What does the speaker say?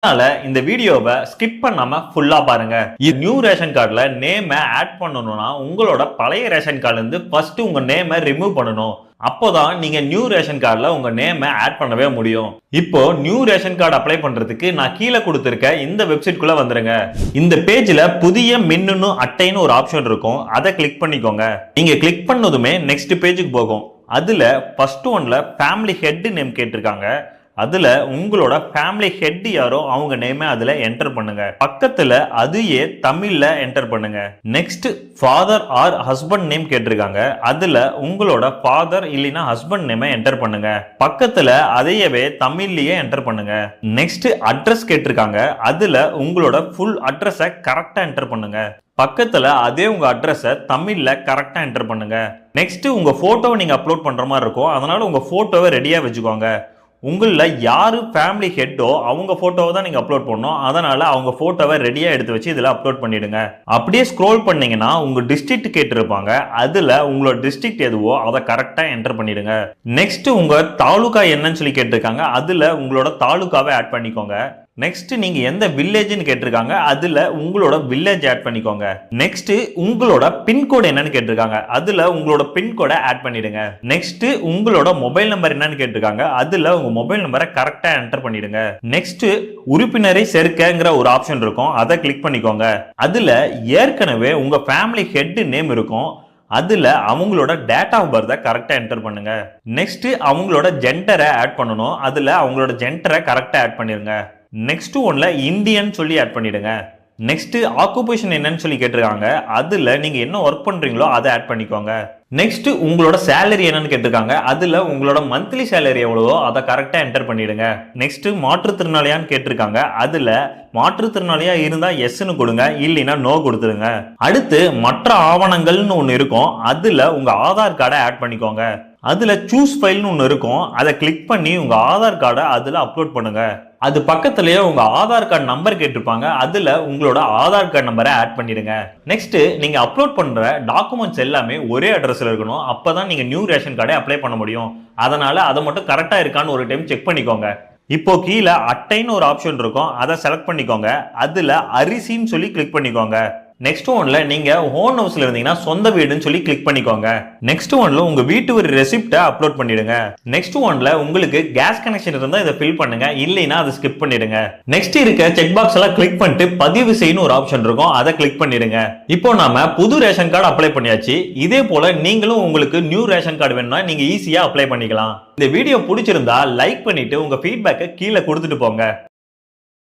அதனால இந்த வீடியோவை ஸ்கிப் பண்ணாம ஃபுல்லா பாருங்க. நியூ ரேஷன் கார்டுல நேம ஆட் பண்ணணும்னா உங்களோட பழைய ரேஷன் கார்டுல இருந்து ஃபர்ஸ்ட் உங்க நேம ரிமூவ் பண்ணணும். அப்போதான் நீங்க நியூ ரேஷன் கார்டுல உங்க நேம ஆட் பண்ணவே முடியும். இப்போ நியூ ரேஷன் கார்டு அப்ளை பண்றதுக்கு நான் கீழே கொடுத்திருக்க இந்த வெப்சைட் குள்ள வந்துருங்க. இந்த பேஜ்ல புதிய மின்னணு அட்டைன்னு ஒரு ஆப்ஷன் இருக்கும். அதை கிளிக் பண்ணிக்கோங்க. நீங்க கிளிக் பண்ணதுமே நெக்ஸ்ட் பேஜுக்கு போகும். அதுல ஃபர்ஸ்ட் ஒன்ல ஃபேமிலி ஹெட் நேம் கேட்டிருக்காங்க. அதுல உங்களோட ஃபேமிலி ஹெட் யாரோ அவங்க நேமை அதுல என்டர் பண்ணுங்க. பக்கத்துல அதையே தமிழ்ல என்டர் பண்ணுங்க. Next father or husband name கேட்டிருக்காங்க. அதுல உங்களோட ஃபாதர் இல்லைன்னா ஹஸ்பண்ட் நேமை என்டர் பண்ணுங்க. பக்கத்துல அதையவே தமிழ்லயே என்டர் பண்ணுங்க. நெக்ஸ்ட் அட்ரஸ் கேட்டிருக்காங்க. அதுல உங்களோட ஃபுல் அட்ரஸை கரெக்டா என்டர் பண்ணுங்க. பக்கத்துல அதே உங்க அட்ரஸை தமிழ்ல கரெக்டா என்டர் பண்ணுங்க. நெக்ஸ்ட் உங்க போட்டோவை நீங்க அப்லோட் பண்ற மாதிரி இருக்கும். அதனால உங்க போட்டோவை ரெடியா வச்சுக்கோங்க. உங்கள யாரு ஃபேமிலி ஹெட்டோ அவங்க போட்டோவை தான் நீங்க அப்லோட் பண்ணணும். அதனால அவங்க போட்டோவை ரெடியா எடுத்து வச்சு இதுல அப்லோட் பண்ணிடுங்க. அப்படியே ஸ்க்ரோல் பண்ணீங்கன்னா உங்க டிஸ்ட்ரிக்ட் கேட்டிருப்பாங்க. அதுல உங்களோட டிஸ்ட்ரிக்ட் எதுவோ அதை கரெக்டா என்டர் பண்ணிடுங்க. நெக்ஸ்ட் உங்க தாலுகா என்னன்னு சொல்லி கேட்டிருக்காங்க. அதுல உங்களோட தாலுகாவை ஆட் பண்ணிக்கோங்க. நெக்ஸ்ட் நீங்க எந்த வில்லேஜ்னு கேட்டிருக்காங்க. அதுல உங்களோட வில்லேஜ் ஆட் பண்ணிக்கோங்க. நெக்ஸ்ட் உங்களோட பின்கோடு என்னன்னு கேட்டிருக்காங்க. அதுல உங்களோட பின்கோடை ஆட் பண்ணிடுங்க. நெக்ஸ்ட் உங்களோட மொபைல் நம்பர் என்னன்னு கேட்டிருக்காங்க. அதுல உங்க மொபைல் நம்பரை கரெக்டா என்டர் பண்ணிடுங்க. நெக்ஸ்ட் உறுப்பினரை சேர்க்கங்கிற ஒரு ஆப்ஷன் இருக்கும். அதை கிளிக் பண்ணிக்கோங்க. அதுல ஏற்கனவே உங்க ஃபேமிலி ஹெட் நேம் இருக்கும். அதுல அவங்களோட டேட் ஆஃப் பர்த்தை கரெக்டா என்டர் பண்ணுங்க. நெக்ஸ்ட் அவங்களோட ஜெண்டரை ஆட் பண்ணணும். அதுல அவங்களோட ஜெண்டரை கரெக்டா ஆட் பண்ணிருங்க. நெக்ஸ்ட் ஒன்ல இந்தியன் சொல்லி ஆட் பண்ணிடுங்க. நெக்ஸ்ட் ஆக்குபேஷன் என்னன்னு சொல்லி கேட்டிருக்காங்க. அதுல நீங்க என்ன ஒர்க் பண்றீங்களோ அதை ஆட் பண்ணிக்கோங்க. நெக்ஸ்ட் உங்களோட சேலரி என்னன்னு கேட்டிருக்காங்க. அதுல உங்களோட மந்த்லி சேலரி எவ்வளவோ அதை கரெக்டா என்டர் பண்ணிடுங்க. நெக்ஸ்ட் மாற்றுத்திறனாளியான்னு கேட்டிருக்காங்க. அதுல மாற்றுத்திறனாளியா இருந்தா எஸ்ன்னு கொடுங்க, இல்லைன்னா நோ கொடுத்துருங்க. அடுத்து மற்ற ஆவணங்கள்னு ஒன்று இருக்கும். அதுல உங்க ஆதார் கார்டை ஆட் பண்ணிக்கோங்க. அதுல சூஸ் ஃபைல்னு ஒன்று இருக்கும். அதை கிளிக் பண்ணி உங்க ஆதார் கார்டை அதுல அப்லோட் பண்ணுங்க. அது பக்கத்திலேயே உங்க ஆதார் கார்டு நம்பர் கேட்டிருப்பாங்க. அதுல உங்களோட ஆதார் கார்டு நம்பரை ஆட் பண்ணிடுங்க. நெக்ஸ்ட் நீங்க அப்லோட் பண்ற டாக்குமெண்ட்ஸ் எல்லாமே ஒரே அட்ரஸ்ல இருக்கணும். அப்பதான் நீங்க நியூ ரேஷன் கார்டை அப்ளை பண்ண முடியும். அதனால அதை மட்டும் கரெக்டா இருக்கான்னு ஒரு டைம் செக் பண்ணிக்கோங்க. இப்போ கீழே அட்டைன்னு ஒரு ஆப்ஷன் இருக்கும். அதை செலக்ட் பண்ணிக்கோங்க. அதுல அரிசின்னு சொல்லி கிளிக் பண்ணிக்கோங்க. நெக்ஸ்ட் ஒன்ல நீங்க ஓன் ஹவுஸ்ல இருந்தீங்கன்னா சொந்த வீடுன்னு சொல்லி கிளிக் பண்ணிக்கோங்க. நெக்ஸ்ட் ஒன்ல உங்க வீட்டு ஒரு ரெசிப்டை அப்லோட் பண்ணிடுங்க. நெக்ஸ்ட் ஒன்ல உங்களுக்கு கேஸ் கனெக்ஷன் இருந்தா இதை ஃபில் பண்ணுங்க, இல்லைன்னா அதை ஸ்கிப் பண்ணிடுங்க. நெக்ஸ்ட் இருக்க செக் பாக்ஸ் எல்லாம் கிளிக் பண்ணிட்டு பதிவு செய்யணும் ஒரு ஆப்ஷன் இருக்கும். அதை கிளிக் பண்ணிடுங்க. இப்போ நாம புது ரேஷன் கார்டு அப்ளை பண்ணியாச்சு. இதே போல நீங்களும் உங்களுக்கு நியூ ரேஷன் கார்டு வேணும்னா நீங்க ஈஸியா அப்ளை பண்ணிக்கலாம். இந்த வீடியோ பிடிச்சிருந்தா லைக் பண்ணிட்டு உங்க ஃபீட்பேக்கை கீழே கொடுத்துட்டு போங்க.